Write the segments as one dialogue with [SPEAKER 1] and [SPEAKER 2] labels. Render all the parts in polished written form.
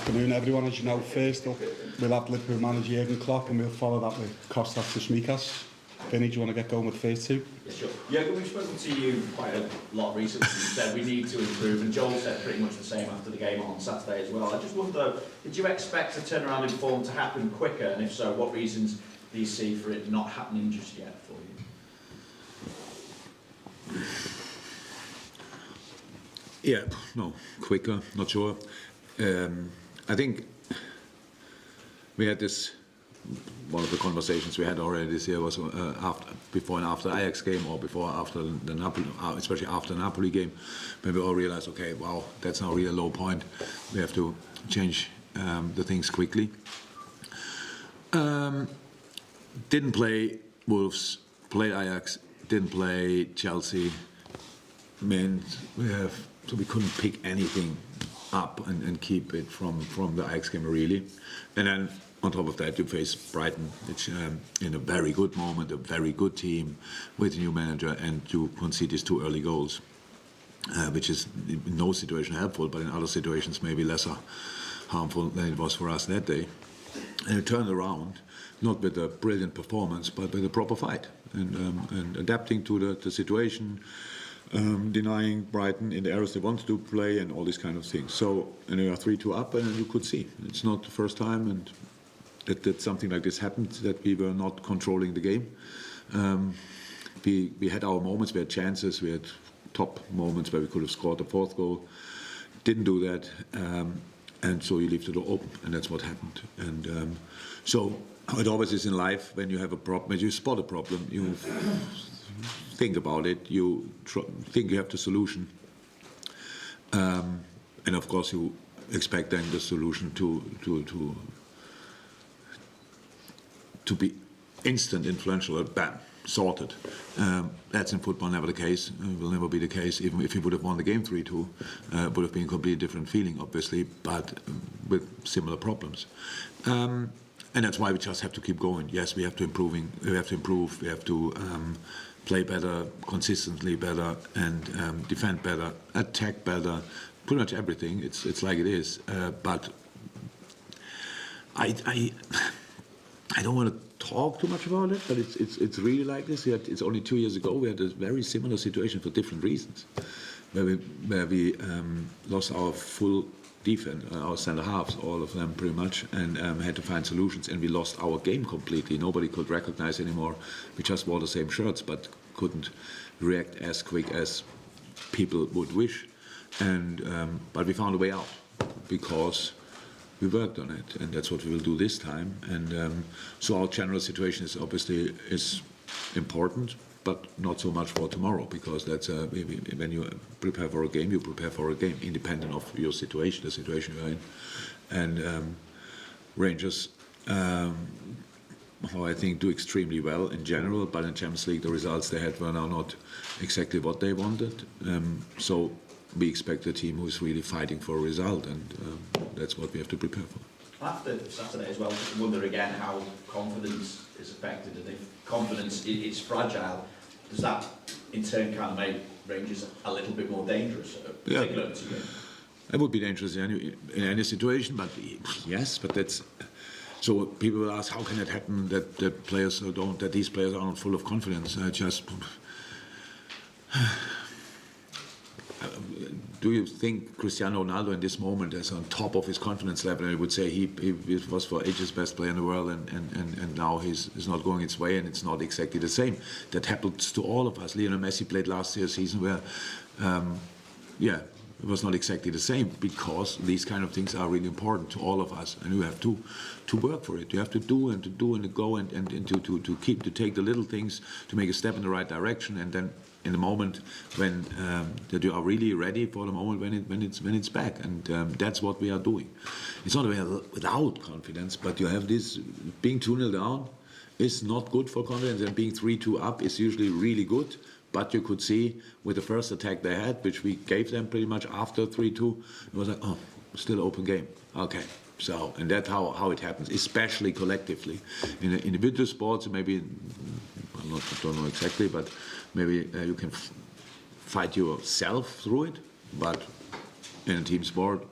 [SPEAKER 1] afternoon, everyone. As you know, first up, we'll have Liverpool manager Jurgen Klopp, and we'll follow that with Kostas Tsimikas. Vinny, do you want to get going with the first two?
[SPEAKER 2] Yeah, sure. Jurgen, we've spoken to you quite a lot recently. You said we need to improve, and Joel said pretty much the same after the game on Saturday as well. I just wonder, did you expect a turnaround in form to happen quicker? And if so, what reasons do you see for it not happening just yet for you?
[SPEAKER 3] Yeah, no, quicker, not sure. I think we had this, one of the conversations we had already this year was before and after Ajax game, or before after the Napoli, especially after the Napoli game, when we all realized, okay, wow, that's now really a low point. We have to change the things quickly. Didn't play Wolves, played Ajax, didn't play Chelsea. So we couldn't pick anything up and keep it from the Ajax game really. And then on top of that, you face Brighton, which in a very good moment, a very good team with a new manager, and you concede these 2 early goals, which is in no situation helpful, but in other situations maybe lesser harmful than it was for us that day. And it turned around, not with a brilliant performance, but with a proper fight and adapting to the situation. Denying Brighton in the areas they wanted to play and all these kind of things. So, and you are 3-2 up, and you could see it's not the first time, and that something like this happened, that we were not controlling the game. We had our moments, we had chances, we had top moments where we could have scored the 4th goal. Didn't do that, and so you leave the door open, and that's what happened. And so it always is in life, when you have a problem, when you spot a problem, you think about it, you think you have the solution, and of course you expect then the solution to be instant, influential, bam, sorted. That's in football never the case. It will never be the case. Even if you would have won the game 3-2, it would have been a completely different feeling, obviously, but with similar problems. And that's why we just have to keep going. Yes, we have to improve. We have to play better, consistently better, and defend better, attack better, pretty much everything. It's like it is. But I don't want to talk too much about it, but it's really like this. It's only 2 years ago we had a very similar situation for different reasons, where we lost our full defense, our centre halves, all of them pretty much, and had to find solutions, and we lost our game completely. Nobody could recognize anymore. We just wore the same shirts, but couldn't react as quick as people would wish. And but we found a way out because we worked on it, and that's what we will do this time. And so our general situation is obviously important, but not so much for tomorrow, because that's when you prepare for a game, you prepare for a game, independent of your situation, the situation you're in. And Rangers, I think, do extremely well in general, but in Champions League the results they had were now not exactly what they wanted. So we expect a team who is really fighting for a result, and that's what we have to prepare for.
[SPEAKER 2] After Saturday as well, I wonder again how confidence is affected, and if confidence is fragile, does that in turn kind of make Rangers a little bit more dangerous, particularly to you?
[SPEAKER 3] It would be dangerous in any situation, but yes, but that's. So people will ask, how can it happen that these players are not full of confidence? Do you think Cristiano Ronaldo in this moment is on top of his confidence level? And I would say he was for ages best player in the world, and now he's not going its way, and it's not exactly the same. That happens to all of us. Lionel Messi played last year's season where, it was not exactly the same, because these kind of things are really important to all of us, and you have to work for it. You have to do and go and to take the little things to make a step in the right direction, and then in the moment when that you are really ready for the moment when it's back, and that's what we are doing. It's not without confidence, but you have this being 2-0 down is not good for confidence, and being 3-2 up is usually really good. But you could see with the first attack they had, which we gave them pretty much after 3-2, it was like, oh, still open game. Okay, so, and that's how it happens, especially collectively. In individual sports, maybe, I don't know exactly, but maybe you can fight yourself through it. But in a team sport,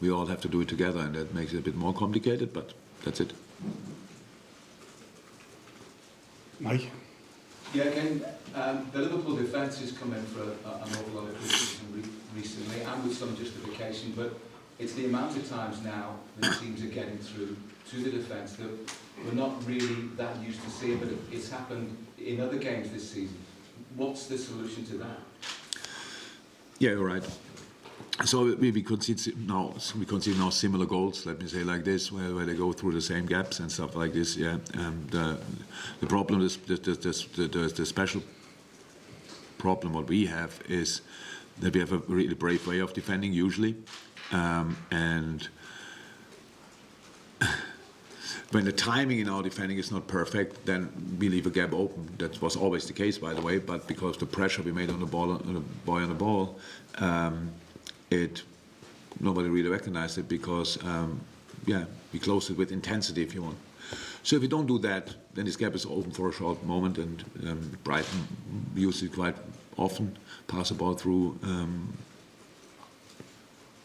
[SPEAKER 3] we all have to do it together, and that makes it a bit more complicated, but that's it.
[SPEAKER 1] Mike?
[SPEAKER 4] Yeah, again, the Liverpool defence has come in for an awful lot of criticism recently, and with some justification, but it's the amount of times now that teams are getting through to the defence that we're not really that used to seeing, but it's happened in other games this season. What's the solution to that?
[SPEAKER 3] Yeah, you're right. So we concede now similar goals, let me say like this, where they go through the same gaps and stuff like this. Yeah, the problem is the special problem what we have is that we have a really brave way of defending usually, and when the timing in our defending is not perfect, then we leave a gap open. That was always the case, by the way. But because the pressure we made on the ball, on the ball. Nobody really recognized it because, we closed it with intensity, if you want. So if we don't do that, then this gap is open for a short moment, and Brighton uses it quite often, pass the ball through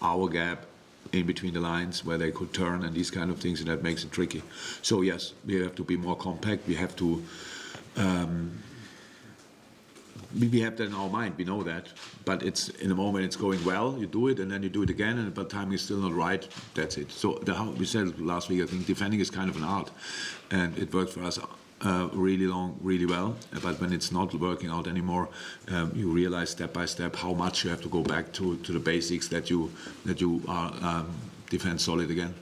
[SPEAKER 3] our gap in between the lines where they could turn and these kind of things, and that makes it tricky. So yes, we have to be more compact. We have to. We have that in our mind, we know that, but it's in a moment it's going well, you do it, and then you do it again, and but timing is still not right, that's it. So we said last week, I think defending is kind of an art, and it worked for us really well, but when it's not working out anymore, you realize step by step how much you have to go back to the basics that you are defend solid again.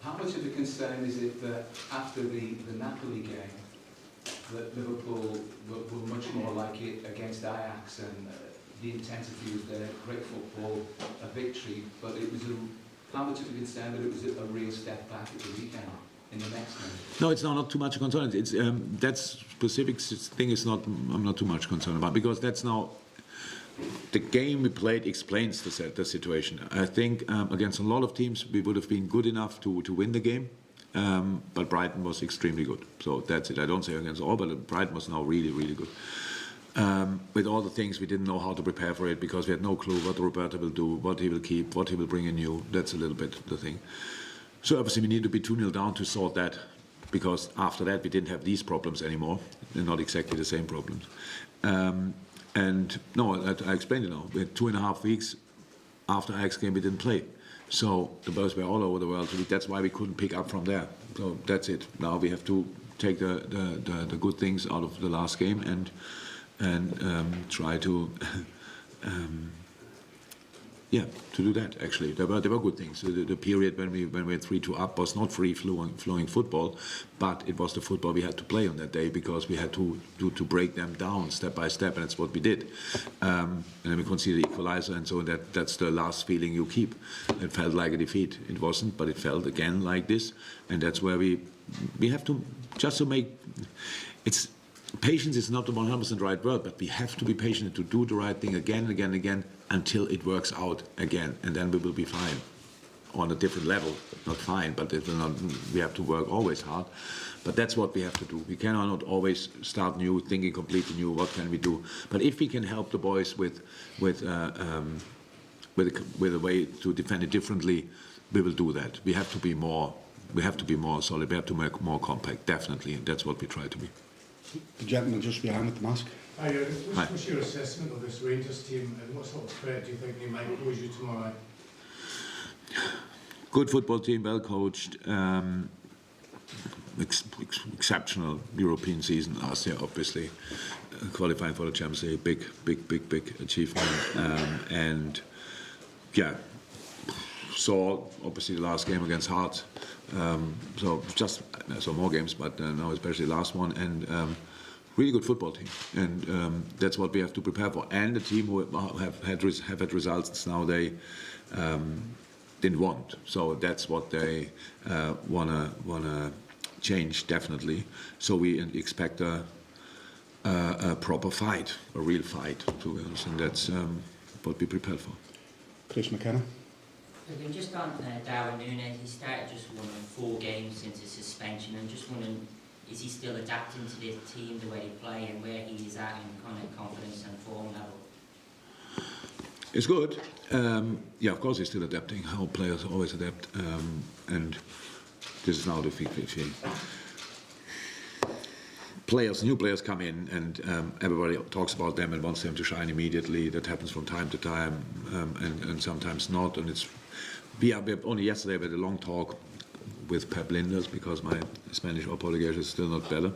[SPEAKER 4] How much of a concern is it that after the Napoli game, that Liverpool were much more like it against Ajax, and the intensity was there, great football, a victory, but it was how much of a concern that it was a real step back at the weekend in the next game?
[SPEAKER 3] No, it's not too much a concern. It's that specific thing is not. I'm not too much concerned about, because that's now. The game we played explains the situation. I think against a lot of teams we would have been good enough to win the game. But Brighton was extremely good, so that's it. I don't say against all, but Brighton was now really, really good. With all the things, we didn't know how to prepare for it because we had no clue what Roberto will do, what he will keep, what he will bring in new. That's a little bit the thing. So obviously we need to be 2-0 down to sort that, because after that we didn't have these problems anymore. They're not exactly the same problems. And no, I explained it now. We had 2.5 weeks after Ajax game we didn't play. So the boys were all over the world. That's why we couldn't pick up from there. So that's it. Now we have to take the good things out of the last game and try to to do that. Actually, there were good things. The period when we went 3-2 up was not free flowing football, but it was the football we had to play on that day because we had to break them down step by step, and that's what we did. And then we conceded the equalizer, and so that's the last feeling you keep. It felt like a defeat. It wasn't, but it felt again like this, and that's where we have to just to make it's. Patience is not the 100% right word, but we have to be patient to do the right thing again and again and again until it works out again, and then we will be fine on a different level. Not fine, but it will not. We have to work always hard, but that's what we have to do. We cannot always start new, thinking completely new. What can we do? But if we can help the boys with a way to defend it differently, we will do that. We have to be more. We have to be more solid. We have to make more compact. Definitely, and that's what we try to be.
[SPEAKER 1] The gentleman just behind with the mask.
[SPEAKER 5] Hi, what's your assessment of this Rangers team, and what sort of threat do you think they might pose you tomorrow night?
[SPEAKER 3] Good football team, well coached, exceptional European season last year, obviously. Qualifying for the Champions League, big achievement. And yeah, saw obviously the last game against Hearts. So more games, but now especially the last one, and really good football team, and that's what we have to prepare for. And the team who have had results now they didn't want, so that's what they wanna change definitely. So we expect a proper fight, a real fight, to be honest, and that's what we prepared for.
[SPEAKER 1] Chris McKenna.
[SPEAKER 6] Again, just on Darwin Núñez, he started just 4 games since his suspension. I'm just wondering, is he still adapting to this team, the way they play, and where he is at in kind of confidence and form level?
[SPEAKER 3] It's good. Yeah, of course, he's still adapting. How players always adapt, and this is now the new players come in, and everybody talks about them and wants them to shine immediately. That happens from time to time, and sometimes not. And we only yesterday we had a long talk with Pep Linders, because my Spanish or Portuguese is still not better,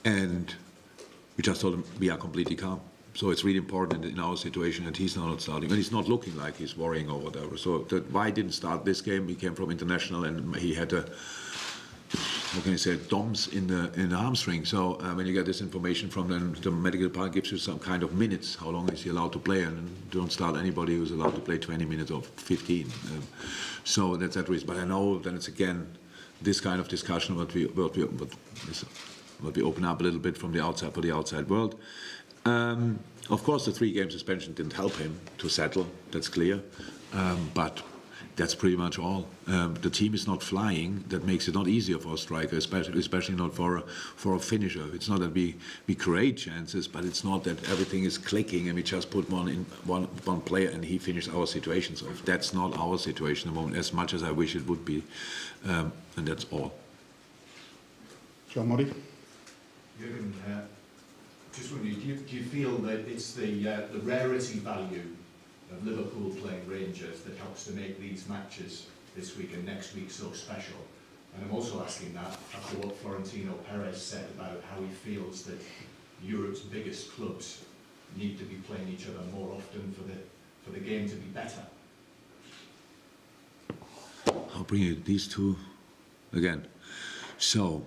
[SPEAKER 3] and we just told him we are completely calm. So it's really important in our situation that he's now not starting, and he's not looking like he's worrying or whatever. So why he didn't start this game? He came from international, and he had how can I say, DOMS in the hamstring. So when you get this information from them, the medical part gives you some kind of minutes. How long is he allowed to play? And don't start anybody who's allowed to play 20 minutes or 15. So that's that reason. But I know then it's again this kind of discussion what we open up a little bit from the outside for the outside world. Of course, the 3 game suspension didn't help him to settle. That's clear. But that's pretty much all. The team is not flying. That makes it not easier for a striker, especially not for a finisher. It's not that we create chances, but it's not that everything is clicking and we just put one player and he finishes our situations off. That's not our situation at the moment, as much as I wish it would be, and that's all.
[SPEAKER 1] John Murray?
[SPEAKER 7] Jurgen, just wondering, do you feel that it's the rarity value of Liverpool playing Rangers that helps to make these matches this week and next week so special? And I'm also asking that after what Florentino Perez said about how he feels that Europe's biggest clubs need to be playing each other more often for the game to be better.
[SPEAKER 3] I'll bring you these two again. So,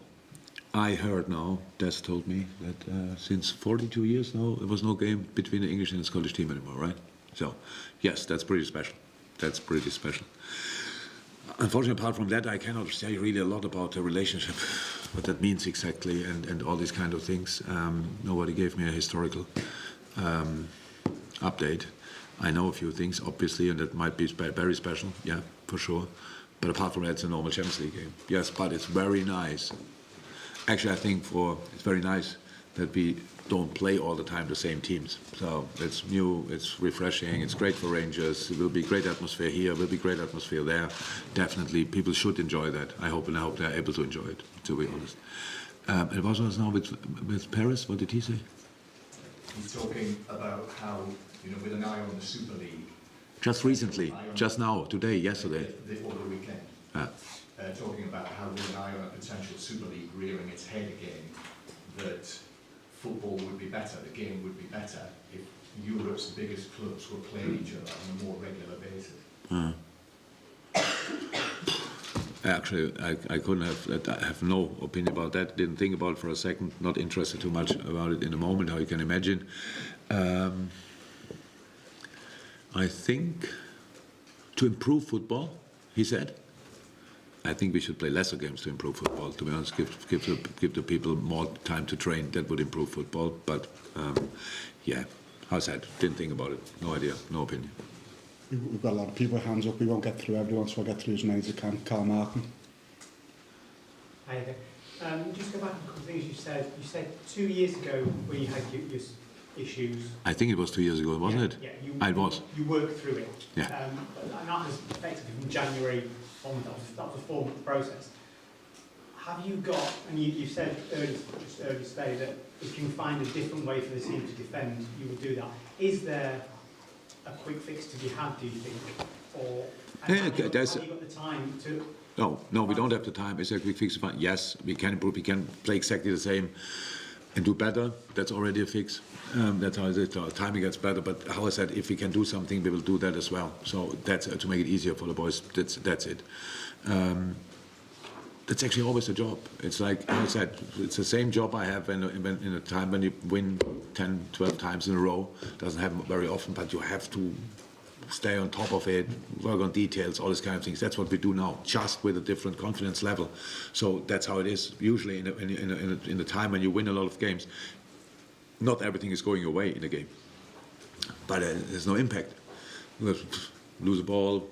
[SPEAKER 3] I heard now, Des told me, that since 42 years now, there was no game between the English and the Scottish team anymore, right? So, yes, that's pretty special. That's pretty special. Unfortunately, apart from that, I cannot say really a lot about the relationship, what that means exactly, and all these kind of things. Nobody gave me a historical update. I know a few things, obviously, and that might be very special, yeah, for sure. But apart from that, it's a normal Champions League game. Yes, but it's very nice. Actually, I think it's very nice that we don't play all the time the same teams. So it's new, it's refreshing, it's great for Rangers. It will be great atmosphere here, will be great atmosphere there. Definitely, people should enjoy that. I hope they're able to enjoy it, to be honest. And what was now with Paris? What did he say?
[SPEAKER 7] He's talking about how, with an eye on the Super League.
[SPEAKER 3] Just recently, just now, today, yesterday.
[SPEAKER 7] Over the weekend. Talking about how with an eye on a potential Super League rearing its head again, that football would be better, the game would be better if Europe's biggest clubs were playing each other on a more regular basis.
[SPEAKER 3] Actually, I couldn't have no opinion about that. Didn't think about it for a second. Not interested too much about it in the moment, how you can imagine. I think to improve football, he said. I think we should play lesser games to improve football. To be honest, give the people more time to train. That would improve football. But yeah, how I said, didn't think about it. No idea, no opinion.
[SPEAKER 1] We've got a lot of people with hands up. We won't get through everyone, so I'll get through as many as I can. Carl Martin.
[SPEAKER 8] Hi there. Just go back to a couple of things you said. You said 2 years ago when you had your issues.
[SPEAKER 3] I think it was 2 years ago, wasn't it?
[SPEAKER 8] Yeah,
[SPEAKER 3] it was.
[SPEAKER 8] You worked through it.
[SPEAKER 3] Yeah.
[SPEAKER 8] And that was effectively from January on. That was a 4-month process. Have you got, and you said earlier today that if you can find a different way for the team to defend, you would do that. Is there a quick fix to be had, do you think? Or have you got the time to... No, we don't have the time. Is there a quick fix to find? Yes, we can improve. We can play exactly the same and do better. That's already a fix. That's how it is. Timing gets better. But how I said, if we can do something, we will do that as well. So that's to make it easier for the boys. That's it. That's actually always a job. It's like I said, it's the same job I have in a time when you win 10, 12 times in a row. Doesn't happen very often, but you have to stay on top of it, work on details, all these kind of things. That's what we do now, just with a different confidence level. So that's how it is. Usually in the time when you win a lot of games, not everything is going your way in a game, but there's no impact. Lose a ball,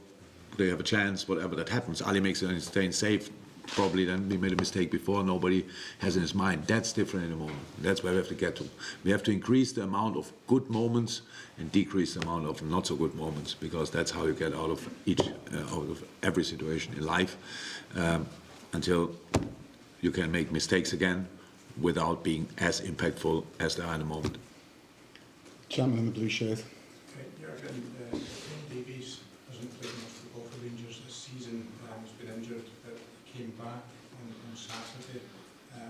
[SPEAKER 8] they have a chance, whatever that happens. Ali makes it and staying safe.
[SPEAKER 3] probably then we made a mistake before, nobody has in his mind. That's different in the moment. That's where we have to get to. We have to increase the amount of good moments and decrease the amount of not so good moments, because that's how you get out of every situation in life, until you can make mistakes again without being as impactful as they are in the moment.
[SPEAKER 1] Gentleman in the blue shirt.
[SPEAKER 5] Okay, Jurgen, Davies hasn't played much football for Rangers this season. He's been injured, but came back on Saturday. How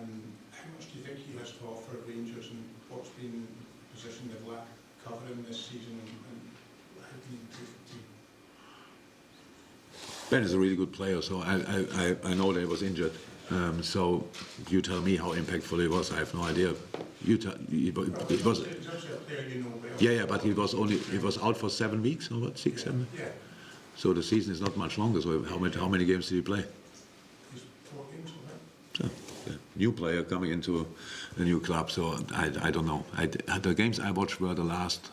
[SPEAKER 5] much do you think he has to offer Rangers, and what's been the position they've lacked covering this season, and how do you improve the team?
[SPEAKER 3] Ben is a really good player, so I know that he was injured. So you tell me how impactful he was. I have no idea. It was. Yeah, but he was out for 7 weeks or what, 6, 7.
[SPEAKER 5] Yeah.
[SPEAKER 3] So the season is not much longer. So how many games did he play?
[SPEAKER 5] He's 4 games,
[SPEAKER 3] So, yeah, new player coming into a new club. So I don't know. The games I watched were the last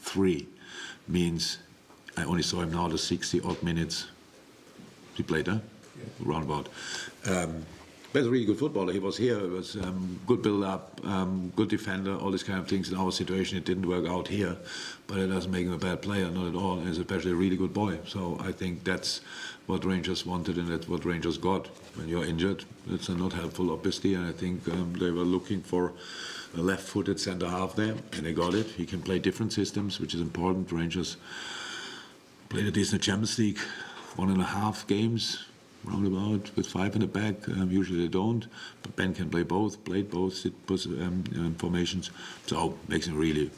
[SPEAKER 3] 3. Means I only saw him now the 60 odd minutes he played, huh? Yeah. Roundabout. But he's a really good footballer. He was here. He was good build-up, good defender, all these kind of things. In our situation, it didn't work out here, but it doesn't make him a bad player, not at all. And he's especially a really good boy. So I think that's what Rangers wanted, and that's what Rangers got. When you're injured, it's not helpful, obviously. And I think they were looking for a left-footed centre half there, and they got it. He can play different systems, which is important. Rangers played a decent Champions League, 1.5 games. Roundabout with 5 in the back. Usually they don't, but Ben can play both, played both formations, so makes him a really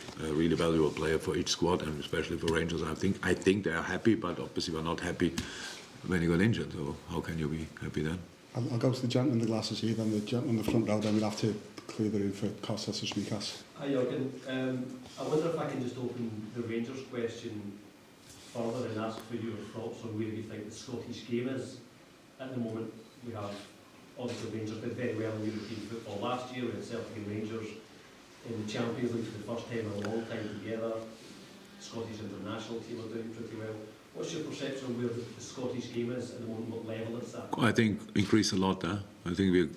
[SPEAKER 3] valuable player for each squad, and especially for Rangers. I think they are happy, but obviously we're not happy when he got injured. So how can you be happy then?
[SPEAKER 1] I'll go to the gentleman in the glasses here, then the gentleman in the front row, then we'll have to clear the room for Kostas and Smikas.
[SPEAKER 9] Hi Jurgen, I wonder if I can just open the Rangers question further and ask for your thoughts on where you think the Scottish game is. At the moment, we have, obviously Rangers did very well in European football last year. We had Celtic and Rangers in the Champions League for the first time in a long time together. The Scottish international team are doing pretty well. What's your perception of where the Scottish game is at the moment, what level it's at?
[SPEAKER 3] I think increased a lot there. I think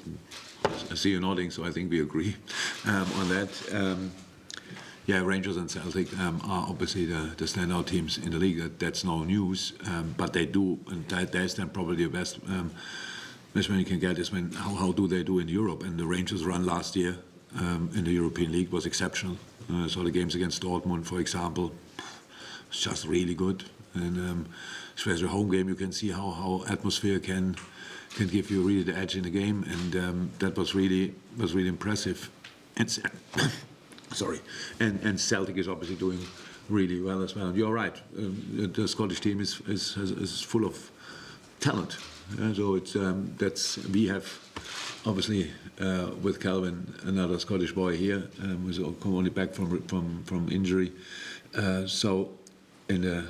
[SPEAKER 3] I see you nodding, so I think we agree on that. Yeah, Rangers and Celtic are obviously the standout teams in the league. That's no news, but they do, and that's then probably the best measurement you can get is how do they do in Europe. And the Rangers run last year in the European League was exceptional. So the games against Dortmund, for example, was just really good. And especially a home game, you can see how atmosphere can give you really the edge in the game, and that was really impressive. And sorry, and Celtic is obviously doing really well as well. And you're right, the Scottish team is full of talent. So it's we have obviously with Calvin, another Scottish boy here, who's come only back from injury. So in the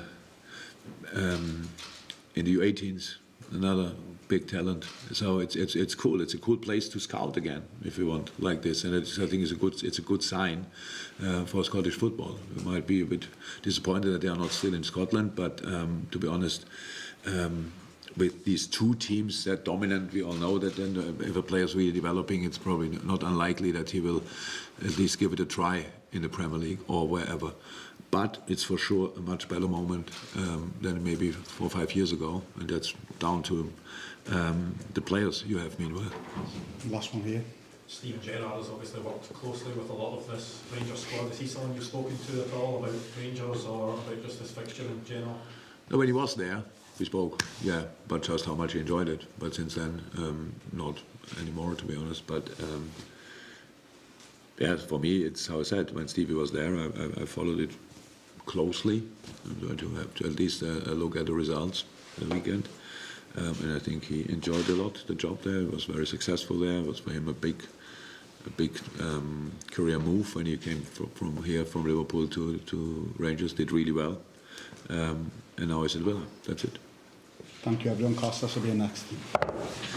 [SPEAKER 3] U18s, another big talent. So it's cool. It's a cool place to scout again, if you want, like this. And I think it's a good sign for Scottish football. We might be a bit disappointed that they are not still in Scotland, but to be honest, with these 2 teams that dominant, we all know that then if a player is really developing, it's probably not unlikely that he will at least give it a try in the Premier League or wherever. But it's for sure a much better moment than maybe 4 or 5 years ago, and that's down to the players you have meanwhile.
[SPEAKER 1] Last one here.
[SPEAKER 10] Steve Gerrard has obviously worked closely with a lot of this Rangers squad. Is he someone you've spoken to at all about Rangers or about just this fixture in general?
[SPEAKER 3] No, when he was there, we spoke, yeah, but just how much he enjoyed it. But since then, not anymore, to be honest. But yeah, for me, it's how I said, when Stevie was there, I followed it closely. I'm going to have to at least look at the results the weekend. And I think he enjoyed a lot the job there. He was very successful there. It was for him a big career move when he came from Liverpool to Rangers. Did really well, and now he's at Villa. That's it.
[SPEAKER 1] Thank you, everyone. Kostas will be next.